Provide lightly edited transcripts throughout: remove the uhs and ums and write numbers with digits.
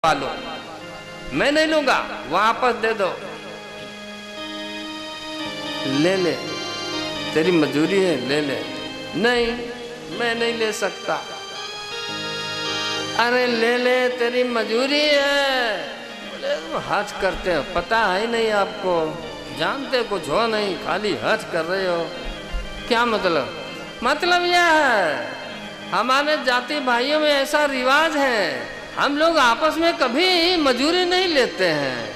लो, मैं नहीं लूंगा, वापस दे दो। ले ले, तेरी मजूरी है, ले ले। नहीं, मैं नहीं ले सकता। अरे ले ले, तेरी मजूरी है। बोले हज करते हो, पता है नहीं आपको, जानते कुछ हो नहीं, खाली हज कर रहे हो। क्या मतलब? मतलब यह है, हमारे जाति भाइयों में ऐसा रिवाज है, हम लोग आपस में कभी मजूरी नहीं लेते हैं।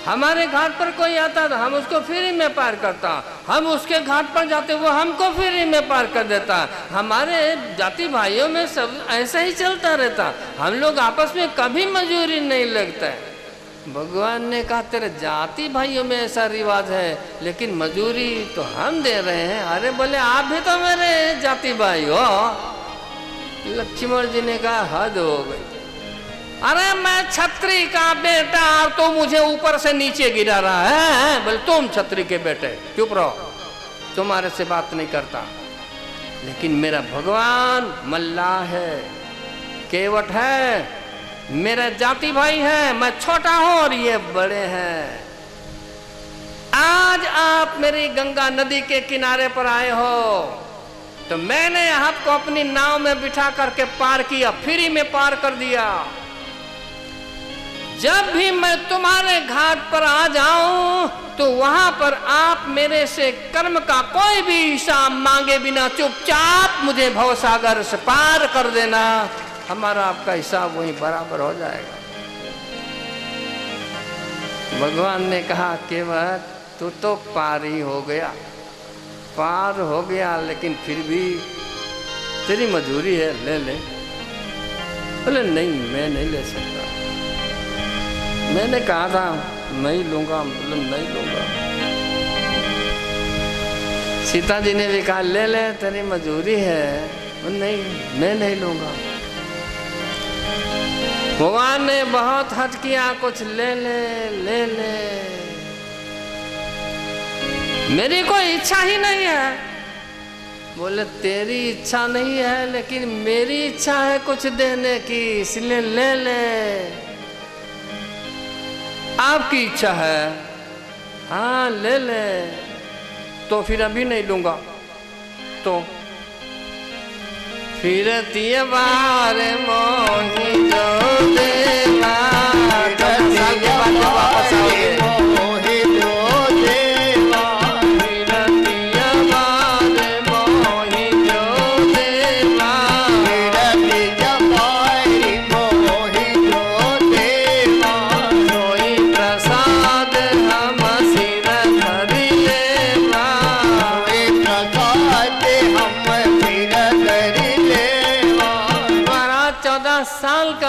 हमारे घाट पर कोई आता तो हम उसको फ्री में पार करता, हम उसके घाट पर जाते वो हमको फ्री में पार कर देता। हमारे जाति भाइयों में सब ऐसा ही चलता रहता, हम लोग आपस में कभी मजूरी नहीं लगता है। भगवान ने कहा तेरे जाति भाइयों में ऐसा रिवाज है, लेकिन मजूरी तो हम दे रहे हैं। अरे बोले आप भी तो मेरे जाति भाई हो। लक्ष्मण जी ने कहा हद हो गई। अरे मैं छत्री का बेटा, तो मुझे ऊपर से नीचे गिरा रहा है। बोले तुम छत्री के बेटे, चुप रहो, तुम्हारे से बात नहीं करता। लेकिन मेरा भगवान मल्लाह है, केवट है, मेरा जाति भाई है, मैं छोटा हूं और ये बड़े हैं। आज आप मेरी गंगा नदी के किनारे पर आए हो, तो मैंने आपको अपनी नाव में बिठा करके पार किया, फ्री में पार कर दिया। जब भी मैं तुम्हारे घाट पर आ जाऊं तो वहां पर आप मेरे से कर्म का कोई भी हिसाब मांगे बिना चुपचाप मुझे भवसागर से पार कर देना, हमारा आपका हिसाब वहीं बराबर हो जाएगा। भगवान ने कहा केवट तू तो पार ही हो गया, पार हो गया, लेकिन फिर भी तेरी मजूरी है, ले ले। बोले नहीं, मैं नहीं ले सकता। मैंने कहा था नहीं लूंगा, मतलब नहीं लूंगा। सीता जी ने भी कहा ले ले, तेरी मजूरी है। नहीं, मैं नहीं लूंगा। भगवान ने बहुत हट किया, कुछ ले ले, ले ले। मेरी कोई इच्छा ही नहीं है। बोले तेरी इच्छा नहीं है, लेकिन मेरी इच्छा है कुछ देने की, इसलिए ले ले। आपकी इच्छा है, हाँ ले ले। तो फिर अभी नहीं लूंगा। तो फिर बार मोही जो देवा, 10 साल के बाद जब वापस आओगे,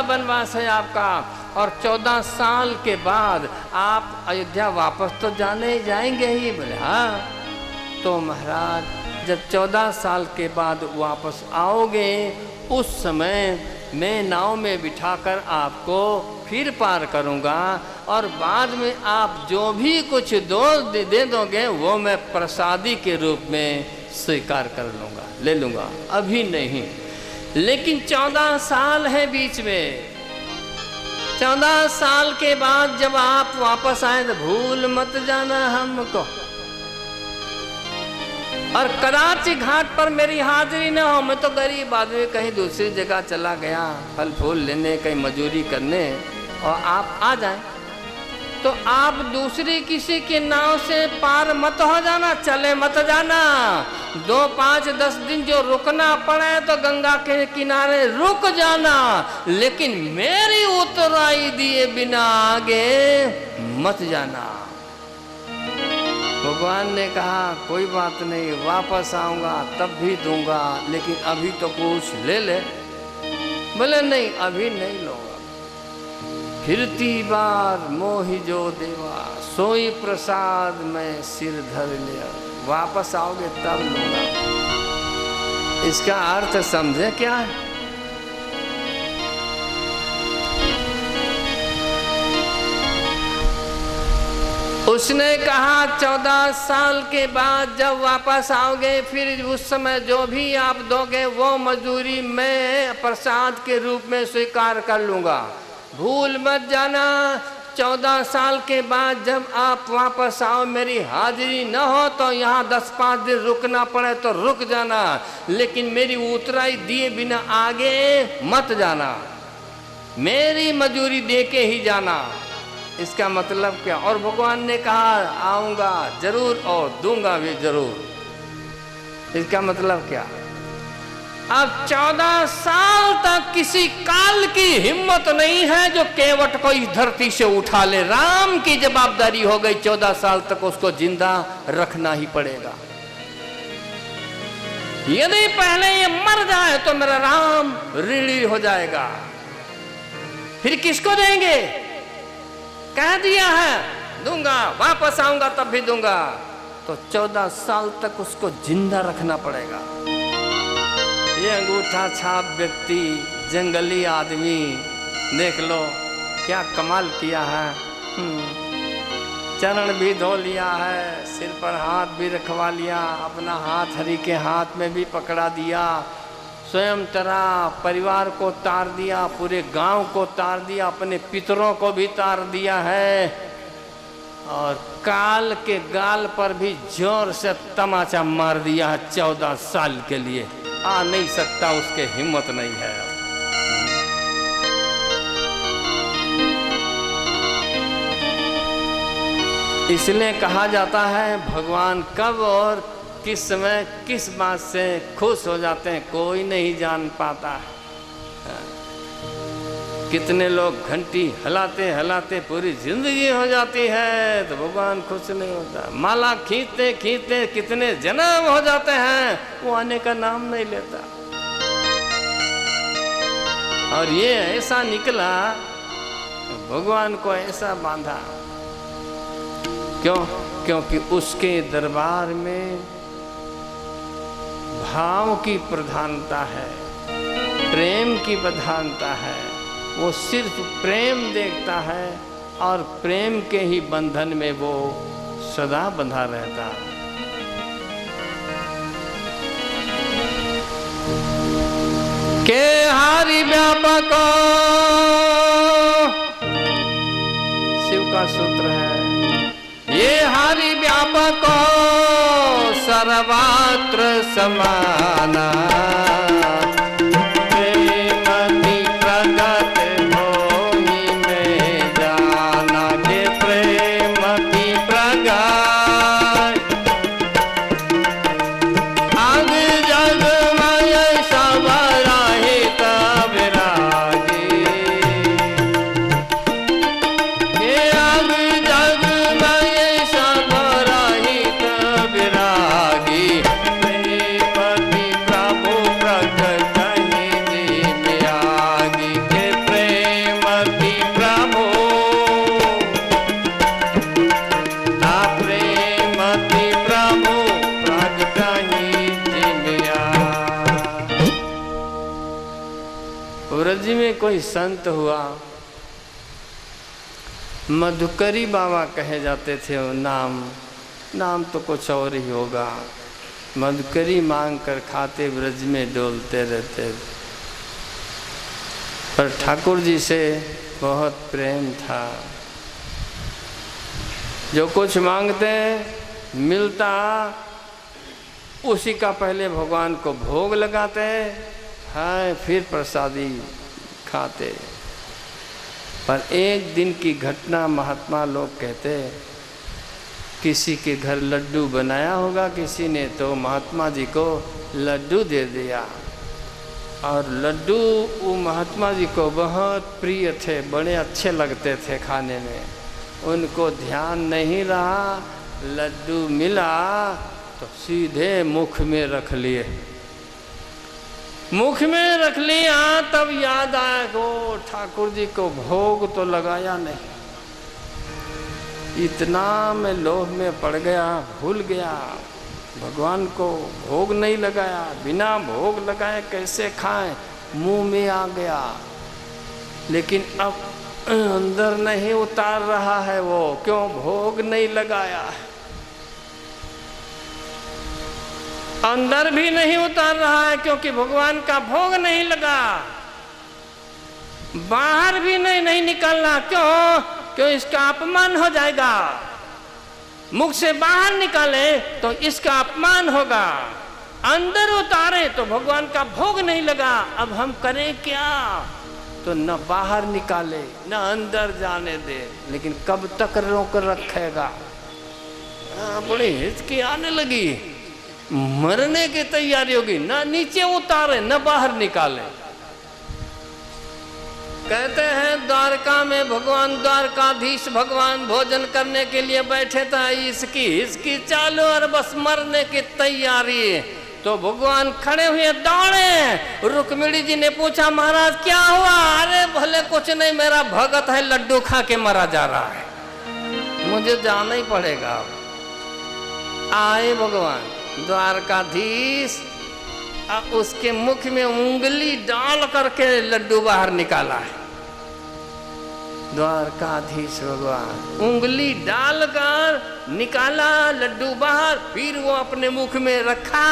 वनवास है आपका, और 14 साल के बाद आप अयोध्या वापस तो जाने जाएंगे ही। बोले हाँ। तो महाराज जब 14 साल के बाद वापस आओगे, उस समय मैं नाव में बिठाकर आपको फिर पार करूंगा, और बाद में आप जो भी कुछ दे दोगे वो मैं प्रसादी के रूप में स्वीकार कर लूँगा, ले लूँगा। अभी नहीं, लेकिन 14 साल है बीच में। 14 साल के बाद जब आप वापस आए तो भूल मत जाना हमको, और कदाच घाट पर मेरी हाजिरी न हो। मैं तो गरीब आदमी कहीं दूसरी जगह चला गया फल फूल लेने, कहीं मजूरी करने, और आप आ जाए तो आप दूसरी किसी के नाव से पार मत हो जाना, चले मत जाना। 2, 5, 10 दिन जो रुकना पड़े तो गंगा के किनारे रुक जाना, लेकिन मेरी उतराई दिए बिना आगे मत जाना। भगवान ने कहा कोई बात नहीं, वापस आऊंगा तब भी दूंगा, लेकिन अभी तो कुछ ले ले। बोले नहीं, अभी नहीं लूंगा। फिरती बार मोहि जो देवा, सोई प्रसाद में सिर धर लिया। वापस आओगे तब लूंगा। इसका अर्थ समझे क्या है? उसने कहा 14 साल के बाद जब वापस आओगे, फिर उस समय जो भी आप दोगे वो मजदूरी मैं प्रसाद के रूप में स्वीकार कर लूंगा। भूल मत जाना 14 साल के बाद जब आप वापस आओ, मेरी हाजिरी न हो तो यहाँ 10-5 दिन रुकना पड़े तो रुक जाना, लेकिन मेरी उतराई दिए बिना आगे मत जाना, मेरी मजूरी दे के ही जाना। इसका मतलब क्या? और भगवान ने कहा आऊँगा जरूर और दूंगा भी जरूर। इसका मतलब क्या? अब 14 साल तक किसी काल की हिम्मत नहीं है जो केवट को इस धरती से उठा ले। राम की जवाबदारी हो गई, 14 साल तक उसको जिंदा रखना ही पड़ेगा। यदि पहले ये मर जाए तो मेरा राम ऋणी हो जाएगा, फिर किसको देंगे? कह दिया है दूंगा, वापस आऊंगा तब भी दूंगा, तो 14 साल तक उसको जिंदा रखना पड़ेगा। ये अंगूठा छाप व्यक्ति, जंगली आदमी, देख लो क्या कमाल किया है। चरण भी धो लिया है, सिर पर हाथ भी रखवा लिया, अपना हाथ हरि के हाथ में भी पकड़ा दिया, स्वयं तरा, परिवार को तार दिया, पूरे गांव को तार दिया, अपने पितरों को भी तार दिया है, और काल के गाल पर भी जोर से तमाचा मार दिया है 14 साल के लिए। आ नहीं सकता, उसके हिम्मत नहीं है। इसलिए कहा जाता है भगवान कब और किस समय किस बात से खुश हो जाते हैं कोई नहीं जान पाता है। कितने लोग घंटी हिलाते हिलाते पूरी जिंदगी हो जाती है तो भगवान खुश नहीं होता। माला खींचते खींचते कितने जन्म हो जाते हैं, वो आने का नाम नहीं लेता। और ये ऐसा निकला, भगवान को ऐसा बांधा, क्यों? क्योंकि उसके दरबार में भाव की प्रधानता है, प्रेम की प्रधानता है। वो सिर्फ प्रेम देखता है और प्रेम के ही बंधन में वो सदा बंधा रहता। के हारि व्यापक, शिव का सूत्र है, ये हारि व्यापक सर्वत्र समाना, कोई संत हुआ, मधुकरी बाबा कहे जाते थे। वो नाम तो कुछ और ही होगा। मधुकरी मांग कर खाते, ब्रज में डोलते रहते, पर ठाकुर जी से बहुत प्रेम था। जो कुछ मांगते मिलता, उसी का पहले भगवान को भोग लगाते हैं, फिर प्रसादी खाते। पर एक दिन की घटना महात्मा लोग कहते, किसी के घर लड्डू बनाया होगा किसी ने, तो महात्मा जी को लड्डू दे दिया, और लड्डू वो महात्मा जी को बहुत प्रिय थे, बड़े अच्छे लगते थे खाने में। उनको ध्यान नहीं रहा, लड्डू मिला तो सीधे मुख में रख लिए। मुख में रख लिया, तब याद आया को ठाकुर जी को भोग तो लगाया नहीं। इतना मैं लोभ में पड़ गया, भूल गया, भगवान को भोग नहीं लगाया। बिना भोग लगाए कैसे खाएं, मुंह में आ गया, लेकिन अब अंदर नहीं उतार रहा है वो, क्यों? भोग नहीं लगाया। अंदर भी नहीं उतार रहा है क्योंकि भगवान का भोग नहीं लगा। बाहर भी नहीं निकलना। क्यों? क्यों? इसका अपमान हो जाएगा। मुख से बाहर निकाले तो इसका अपमान होगा, अंदर उतारे तो भगवान का भोग नहीं लगा। अब हम करें क्या? तो न बाहर निकाले न अंदर जाने दे, लेकिन कब तक रोक रखेगा? बड़ी हिचकी आने लगी, मरने की तैयारी होगी। न नीचे उतारे न बाहर निकाले। कहते हैं द्वारका में भगवान द्वारकाधीश भगवान भोजन करने के लिए बैठे थे, इसकी चालू और बस मरने की तैयारी। तो भगवान खड़े हुए दौड़े। रुक्मिणी जी ने पूछा महाराज क्या हुआ? अरे भले कुछ नहीं, मेरा भगत है लड्डू खा के मरा जा रहा है, मुझे जाना ही पड़ेगा। आए भगवान द्वारकाधीश, उसके मुख में उंगली डाल करके लड्डू बाहर निकाला है। द्वारकाधीश भगवान उंगली डालकर निकाला लड्डू बाहर, फिर वो अपने मुख में रखा,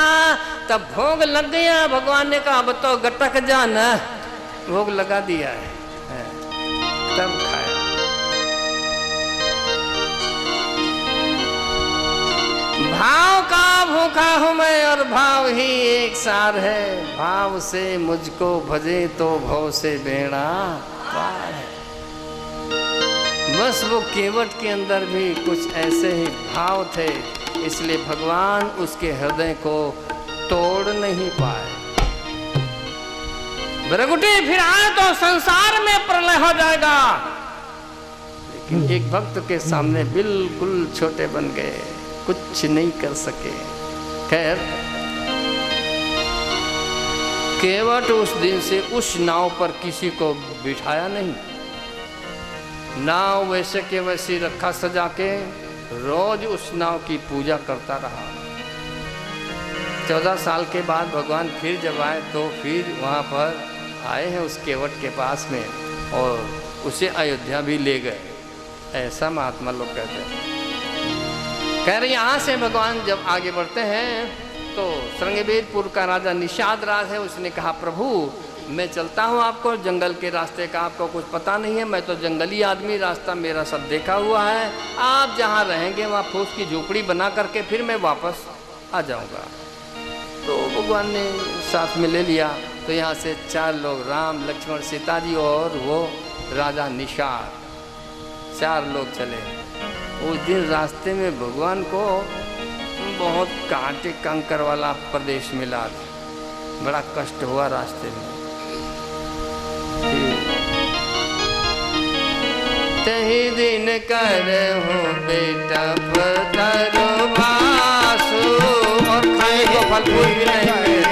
तब भोग लग गया। भगवान ने कहा अब तो गटक जाना, भोग लगा दिया है, तब खाया। भाव का भूखा हूं मैं और भाव ही एक सार है, भाव से मुझको भजे तो भव से बेड़ा पार है। बस वो केवट के अंदर भी कुछ ऐसे ही भाव थे, इसलिए भगवान उसके हृदय को तोड़ नहीं पाए। भृगुटी फिर आए तो संसार में प्रलय हो जाएगा, लेकिन एक भक्त के सामने बिल्कुल छोटे बन गए, कुछ नहीं कर सके। खैर केवट उस दिन से उस नाव पर किसी को बिठाया नहीं। नाव वैसे के वैसे रखा सजा के, रोज उस नाव की पूजा करता रहा। 14 साल के बाद भगवान फिर जब आए तो फिर वहाँ पर आए हैं उस केवट के पास में, और उसे अयोध्या भी ले गए, ऐसा महात्मा लोग कहते हैं। खैर यहाँ से भगवान जब आगे बढ़ते हैं तो श्रृंगवेरपुर का राजा निषाद राज है, उसने कहा प्रभु मैं चलता हूँ, आपको जंगल के रास्ते का आपको कुछ पता नहीं है, मैं तो जंगली आदमी, रास्ता मेरा सब देखा हुआ है, आप जहाँ रहेंगे वहाँ फूस की झोपड़ी बना करके फिर मैं वापस आ जाऊँगा। तो भगवान ने साथ में ले लिया। तो यहाँ से 4 लोग, राम लक्ष्मण सीता जी और वो राजा निषाद, 4 लोग चले। उस दिन रास्ते में भगवान को बहुत कांटे कंकर वाला प्रदेश मिला, बड़ा कष्ट हुआ रास्ते में। तही दिन कर हो बेटा पधारो भासु, और खाए को फल फूल भी नहीं है।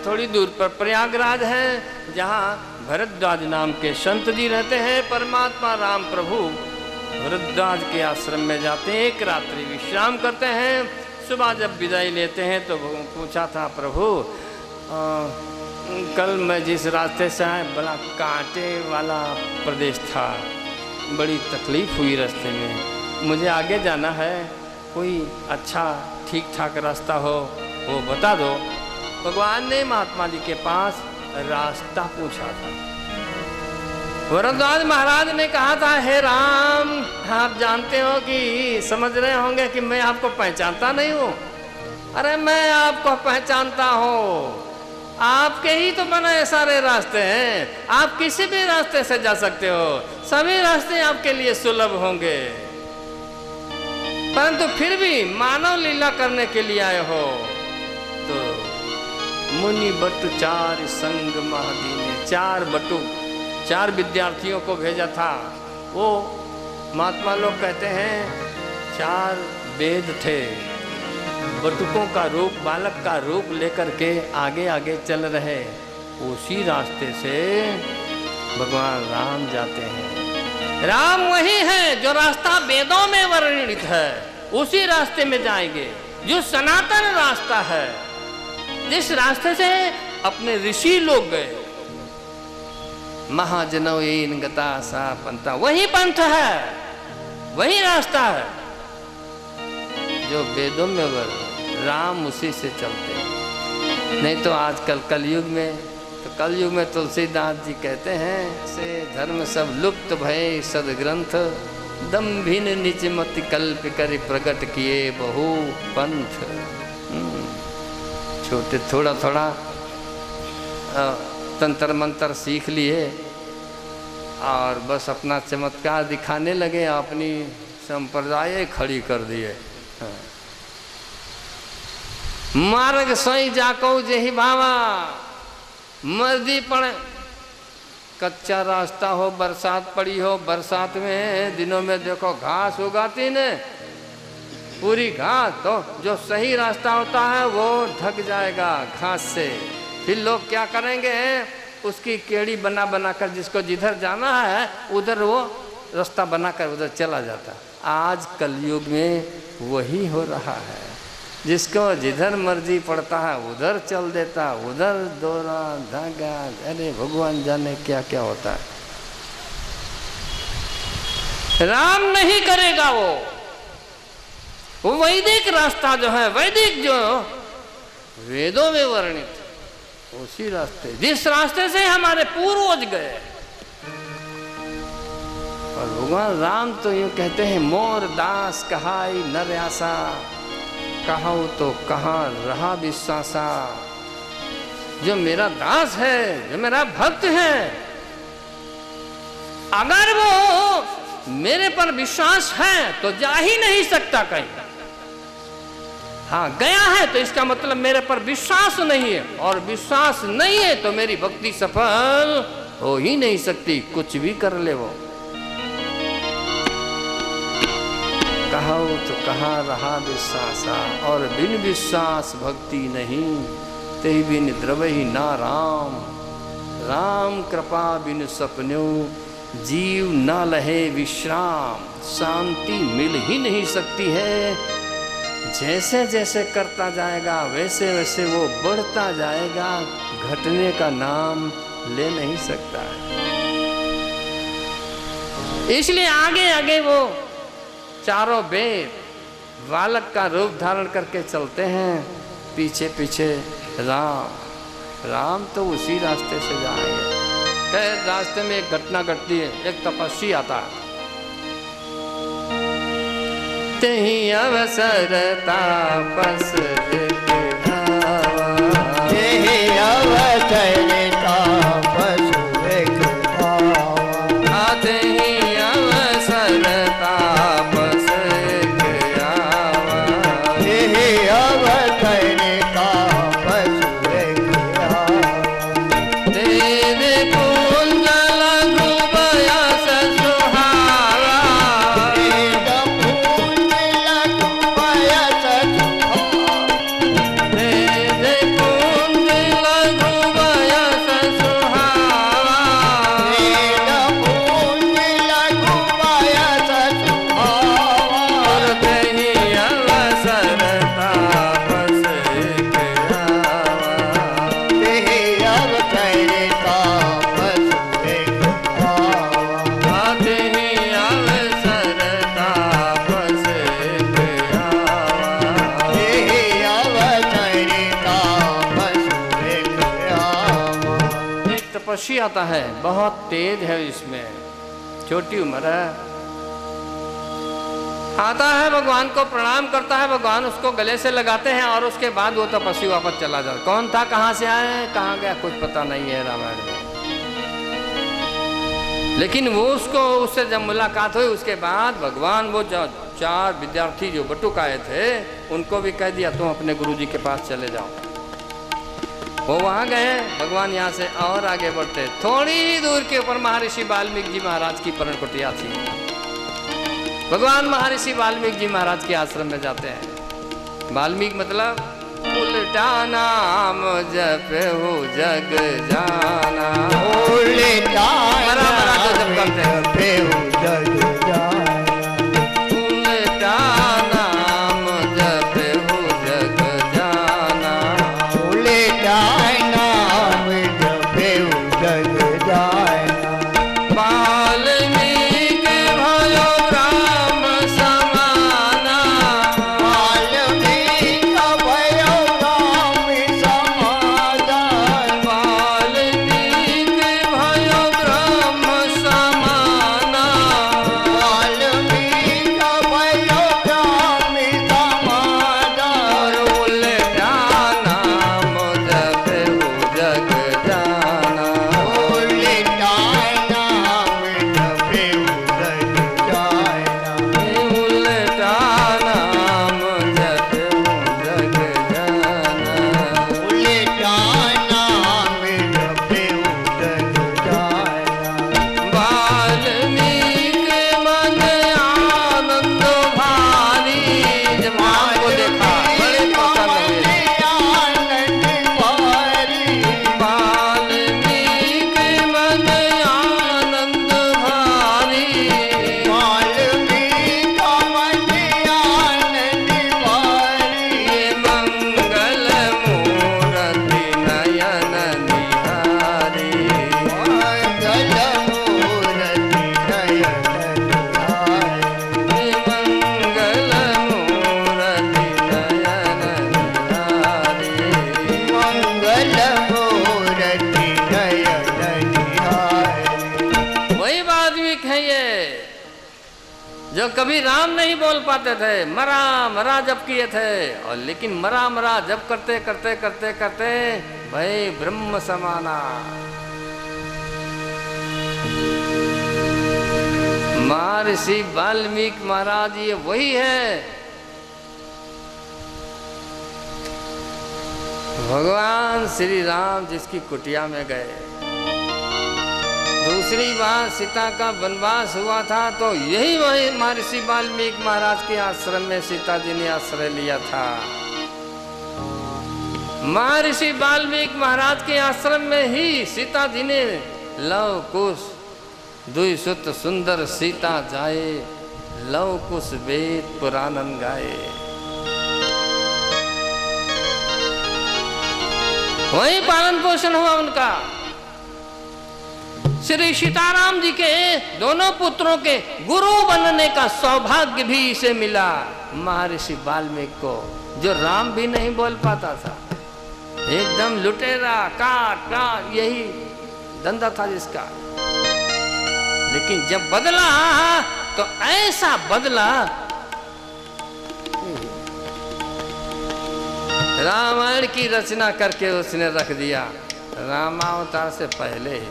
थोड़ी दूर पर प्रयागराज है, जहाँ भरद्वाज नाम के संत जी रहते हैं। परमात्मा राम प्रभु भरद्वाज के आश्रम में जाते हैं, एक रात्रि विश्राम करते हैं। सुबह जब विदाई लेते हैं तो पूछा था प्रभु कल मैं जिस रास्ते से आया बड़ा कांटे वाला प्रदेश था, बड़ी तकलीफ हुई रास्ते में, मुझे आगे जाना है, कोई अच्छा ठीक ठाक रास्ता हो वो बता दो। भगवान ने महात्मा जी के पास रास्ता पूछा था। भरद्वाज महाराज ने कहा था हे राम, आप जानते हो कि समझ रहे होंगे कि मैं आपको पहचानता नहीं हूँ। अरे मैं आपको पहचानता हूँ, आपके ही तो बनाए सारे रास्ते हैं, आप किसी भी रास्ते से जा सकते हो, सभी रास्ते आपके लिए सुलभ होंगे, परंतु फिर भी मानव लीला करने के लिए आए हो तो मुनि बटु 4 संग महादीने, 4 बटु 4 विद्यार्थियों को भेजा था। वो महात्मा लोग कहते हैं 4 वेद थे, बटुकों का रूप, बालक का रूप लेकर के आगे आगे चल रहे। उसी रास्ते से भगवान राम जाते हैं। राम वही है जो रास्ता वेदों में वर्णित है, उसी रास्ते में जाएंगे जो सनातन रास्ता है, जिस रास्ते से अपने ऋषि लोग गए। महाजनोइन गता सा पंथा, वही पंथ है, वही रास्ता है जो वेदों में वर्णित। राम उसी से चलते हैं। नहीं तो आजकल कलयुग में, तो कलयुग में तुलसीदास जी कहते हैं से धर्म सब लुप्त भय सदग्रंथ, दम्भिन निज मति कल्प कर प्रकट किए बहु पंथ। छोटे थोड़ा थोड़ा तंत्र मंत्र सीख लिए और बस अपना चमत्कार दिखाने लगे, अपनी संप्रदाय खड़ी कर दिए। मार्ग सोई जाको जेहि भावा, मर्जी पड़े। कच्चा रास्ता हो, बरसात पड़ी हो, बरसात में दिनों में देखो घास उगाती ने, पूरी घास, तो जो सही रास्ता होता है वो ढक जाएगा घास से। फिर लोग क्या करेंगे, उसकी केड़ी बना बना कर जिसको जिधर जाना है उधर वो रास्ता बनाकर उधर चला जाता। आज कलयुग में वही हो रहा है, जिसको जिधर मर्जी पड़ता है उधर चल देता, उधर दौरा धागा, अरे भगवान जाने क्या क्या होता है। राम नहीं करेगा वो वैदिक रास्ता जो है, वैदिक जो वेदों में वर्णित, उसी रास्ते, जिस रास्ते से हमारे पूर्वज गए। और भगवान राम तो यूं कहते हैं, मोर दास कहाई नर आसा, कहाऊ तो कहाँ रहा विश्वासा। जो मेरा दास है, जो मेरा भक्त है, अगर वो मेरे पर विश्वास है तो जा ही नहीं सकता कहीं। हाँ, गया है तो इसका मतलब मेरे पर विश्वास नहीं है, और विश्वास नहीं है तो मेरी भक्ति सफल हो ही नहीं सकती, कुछ भी कर ले वो। कहाऊ तो कहाँ रहा विश्वासा, और बिन विश्वास भक्ति नहीं, ते बिन द्रवहि ना राम। राम कृपा बिन सपन्यो, जीव न लहे विश्राम। शांति मिल ही नहीं सकती है। जैसे जैसे करता जाएगा वैसे वैसे वो बढ़ता जाएगा, घटने का नाम ले नहीं सकता है। इसलिए आगे आगे वो चारों वेद बालक का रूप धारण करके चलते हैं, पीछे पीछे राम। राम तो उसी रास्ते से जाएंगे। कई रास्ते में एक घटना घटती है, एक तपस्वी आता है। तेहि अवसर तापस दिखावा, तेहि अवसर तापस दिखावा, तेहि अवसर तापस दिखावा, तेहि अवसर तापस दिखावा। तेरे कुंज लघु बयस सुहावा, तेरा फूल लघु बयस सुहावा, तेरे कुंज लघु बयस सुहावा, तेरा फूल लघु बयस सुहावा, और तेहि अवसर तापस दिखावा। तेहि अवसर तापस दिखावा। तेहि अवसर तापस दिखावा। तेहि अवसर तापस दिखावा। एक तपस्वी आता है, बहुत तेज है, इसमें छोटी उम्र है। आता है, भगवान को प्रणाम करता है, भगवान उसको गले से लगाते हैं और उसके बाद वो तपस्वी वापस चला जाता। कौन था, कहाँ से आए, कहाँ गया, कुछ पता नहीं है रामायण में। लेकिन वो उससे जब मुलाकात हुई उसके बाद भगवान वो जो 4 विद्यार्थी जो बटुक आए थे उनको भी कह दिया तुम अपने गुरुजी के पास चले जाओ। वो वहाँ गए, भगवान यहाँ से और आगे बढ़ते, थोड़ी ही दूर के ऊपर महर्षि वाल्मीकि जी महाराज की पर्ण कुटिया थी। भगवान महर्षि वाल्मीकि जी महाराज के आश्रम में जाते हैं। वाल्मीकि मतलब उल्टा नाम जपहु जग जाना, उल्टा मरा मरा के जप करते हैं। जपहु जग जाना, उल्टा नाम जपहु जग जाना, उल्टा नाम जपहु जग जाना। वाल्मीकि भयो ब्रह्म समाना, वाल्मीकि भयो ब्रह्म समाना, वाल्मीकि भयो ब्रह्म समाना, वाल्मीकि भयो ब्रह्म समाना। और उल्टा नाम जपहु जग जाना, उल्टा नाम जपहु जग जाना। उल्टा नाम जपहु जग जाना। उल्टा नाम जपहु जग जाना। वाल्मीकि मन आनंद भारी, जब राम को देखा बड़े प्रसन्न हुए। वाल्मीकि मन आनंद भारी, ये मंगल मूर्ति नयन निहारी, ये मंगल मूर्ति नयन निहारी। वही वाल्मीकि है ये, जो कभी राम नहीं बोल पाते थे, मरा मरा जप किए थे, और लेकिन मरा मरा जप करते करते करते करते भाई ब्रह्म समाना। महर्षि वाल्मीकि महाराज ये वही है। भगवान श्री राम जिसकी कुटिया में गए, दूसरी बार सीता का वनवास हुआ था तो यही वही महर्षि वाल्मीकि महाराज के आश्रम में सीता जी ने आश्रय लिया था। महर्षि वाल्मीकि महाराज के आश्रम में ही सीता जी ने लव कुश दुई सुत सुंदर सीता जाए, लव कुश वेद पुराणन गाए। वही पालन पोषण हुआ उनका। श्री सीताराम जी के दोनों पुत्रों के गुरु बनने का सौभाग्य भी इसे मिला, महर्षि वाल्मीकि को, जो राम भी नहीं बोल पाता था। एकदम लुटेरा काट काट यही धंधा था जिसका। लेकिन जब बदला तो ऐसा बदला, रामायण की रचना करके उसने रख दिया रामावतार से पहले ही।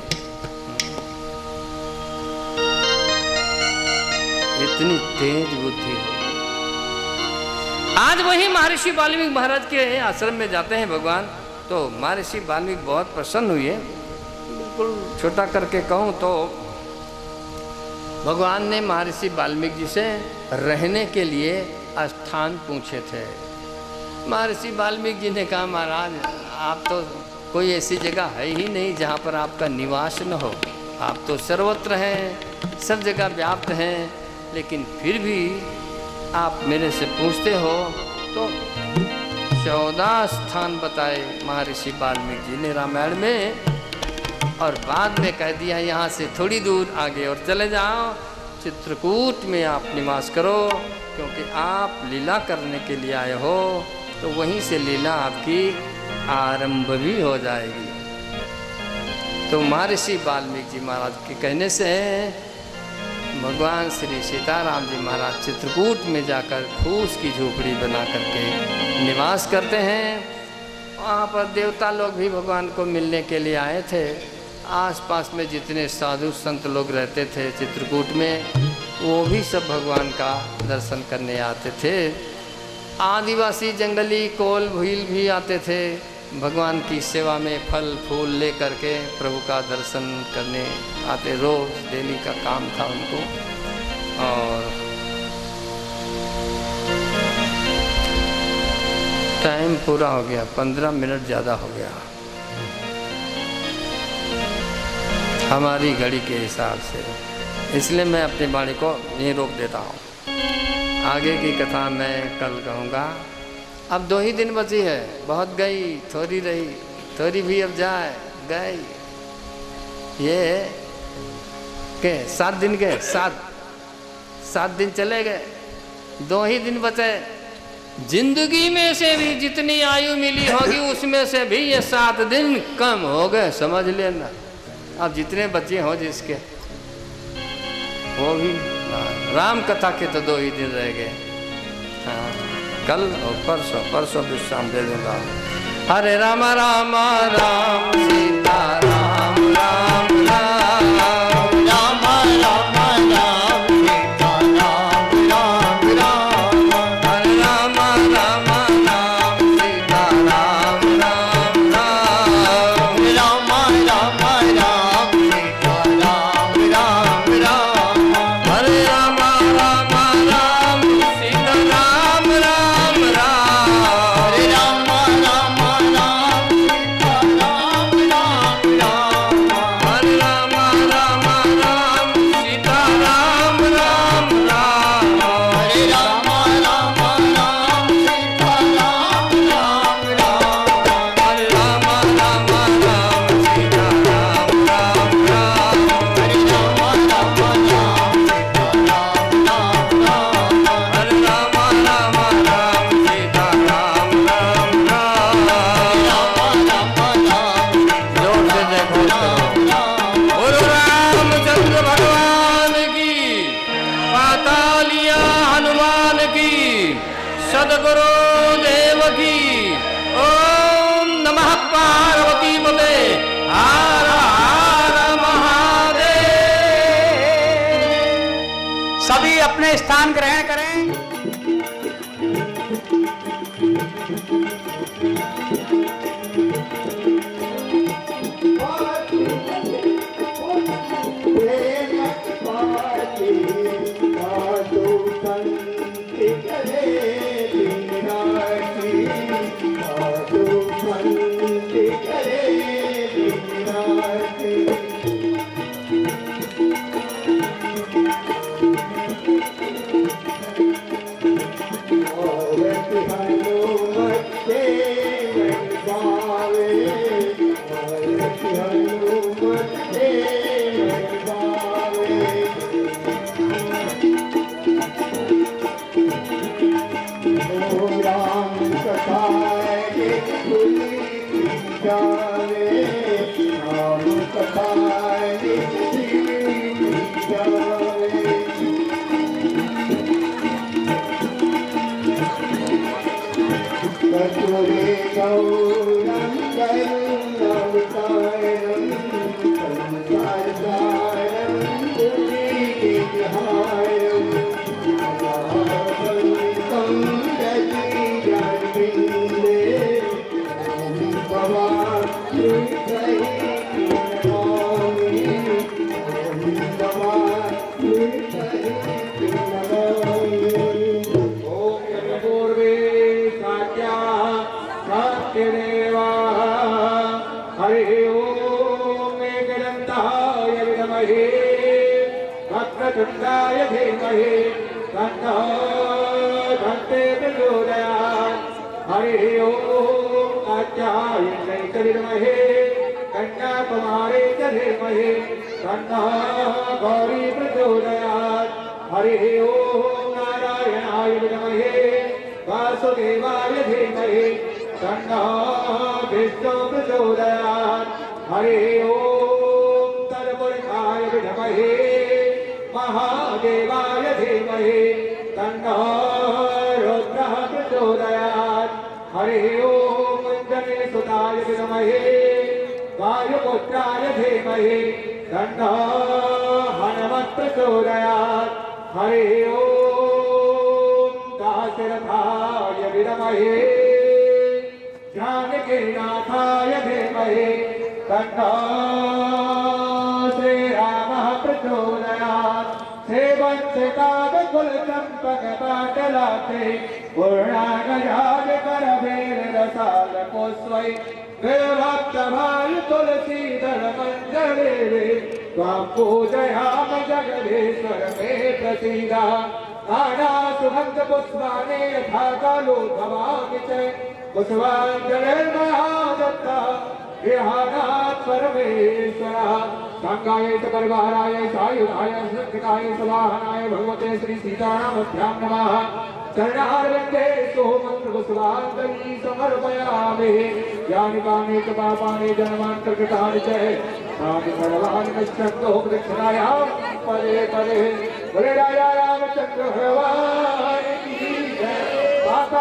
इतनी तेज बुद्धि हो। आज वही महर्षि वाल्मीकि महाराज के आश्रम में जाते हैं भगवान, तो महर्षि वाल्मीकि बहुत प्रसन्न हुए। बिल्कुल छोटा करके कहूँ तो भगवान ने महर्षि वाल्मीकि जी से रहने के लिए स्थान पूछे थे। महर्षि वाल्मीकि जी ने कहा, महाराज आप तो कोई ऐसी जगह है ही नहीं जहाँ पर आपका निवास न हो। आप तो सर्वत्र हैं, सब जगह व्याप्त हैं, लेकिन फिर भी आप मेरे से पूछते हो। तो 14 स्थान बताए महर्षि वाल्मीकि जी ने रामायण में, और बाद में कह दिया यहाँ से थोड़ी दूर आगे और चले जाओ, चित्रकूट में आप निवास करो, क्योंकि आप लीला करने के लिए आए हो, तो वहीं से लीला आपकी आरंभ भी हो जाएगी। तो महर्षि वाल्मीकि जी महाराज के कहने से भगवान श्री सीताराम जी महाराज चित्रकूट में जाकर फूस की झोपड़ी बना करके निवास करते हैं। वहाँ पर देवता लोग भी भगवान को मिलने के लिए आए थे। आसपास में जितने साधु संत लोग रहते थे चित्रकूट में, वो भी सब भगवान का दर्शन करने आते थे। आदिवासी जंगली कोल भील भी आते थे, भगवान की सेवा में फल फूल ले करके प्रभु का दर्शन करने आते, रोज डेली का काम था उनको। और टाइम पूरा हो गया, 15 मिनट ज़्यादा हो गया हमारी घड़ी के हिसाब से, इसलिए मैं अपनी वाणी को यहीं रोक देता हूँ। आगे की कथा मैं कल कहूँगा। अब 2 ही दिन बची है, बहुत गई थोड़ी रही, थोड़ी भी अब जाए गई। ये के 7 दिन के 7 दिन चले गए, 2 ही दिन बचे। जिंदगी में से भी जितनी आयु मिली होगी उसमें से भी ये 7 दिन कम हो गए, समझ लेना। अब जितने बच्चे हो जिसके वो भी राम कथा के तो 2 ही दिन रह गए। हाँ, कल और परसों विश्राम दे दूंगा। हरे राम राम राम सीता राम राम राम राम राम राम सीता राम राम राम हरे राम राम राम सीता राम राम राम राम राम राम सीता राम राम राम हरे राम राम राम सीता राम राम राम हरे राम राम राम सीता राम राम राम हरे राम राम राम सीता राम राम राम हरे राम राम राम सीता राम राम राम हरे राम राम राम सीता राम राम राम हरे राम राम राम सीता राम राम राम हरे राम राम राम सीता राम राम राम जोर से जय घोष करो। गुरु रामचंद्र भगवान की, पातालिया हनुमान की, सदगुरु देव की। ओम नमः पार्वती पते, हर हर महादेव। सभी अपने स्थान ग्रहण करें। वक्रतुण्डाय धीमहि तन्नो दन्ते प्रचोदयात्। हरिः ओम् कात्यायनाय विद्महे कन्याकुमारी च धीमहि तन्नो गौरी प्रचोदयात्। हरिः ओम् नारायणाय विद्महे वासुदेवाय धीमहि तन्नो विष्णु प्रचोदयात्। हरिः ओम् तत्पुरुषाय विद्महे महादेवाय धीमहि तन्नो रुद्रः प्रचोदयात्। हरिः ओम् गणेशसुताय विद्महे वायुपुत्राय धीमहि तन्नो हनुमत् प्रचोदयात्। हरिः ओम् दाशरथाय विद्महे जानकी नाथाय धीमहि तन्नो श्रीरामः प्रचोदयात्। श्रीवंशिकाकुलचम्पकपाटलाक्षे पूर्णागजादिकरवेलरसालकोस्वै देवभक्तभाय तुलसीदल मञ्जरे त्वां पूजयामि जगदीश्वर मे प्रसीद। नानासुगन्धपुष्पाणि यथा कालो भवामि च पुष्पाञ्जलिर्मया दत्ता विहारात् परमेश्वरः। सांगाय परिवाराय सायुधाय संस्कृताय सवाहनाय भगवते श्री सीतारामभ्यां नमः। चरणारविन्दे सोमंत्र पुष्पाञ्जलि समर्पयामि। यानि कानि च पापानि जन्मान्तर्गतानि च तानि सर्वाणि नश्यन्तो दक्षिणायां पदे पदे। बोले राजा रामचंद्र भगवान की